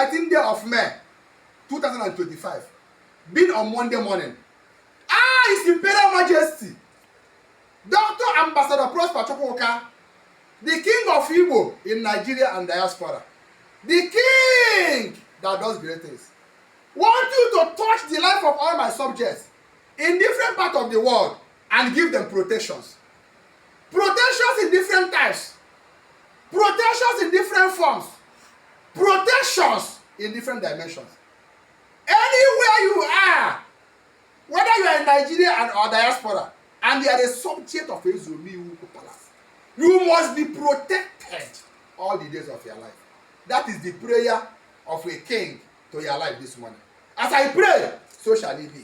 19th day of May 2025, being on Monday morning, His Imperial Majesty Dr. Ambassador Prosper Chukwuka, the King of Igbo in Nigeria and diaspora, the King that does great things, want you to touch the life of all my subjects in different parts of the world and give them protections. Protections in different types, protections in different forms, protections in different dimensions. Anywhere you are, whether you are in Nigeria or diaspora, and you are a subject of Ezomi Palace, you must be protected all the days of your life. That is the prayer of a king to your life this morning. As I pray, so shall it be.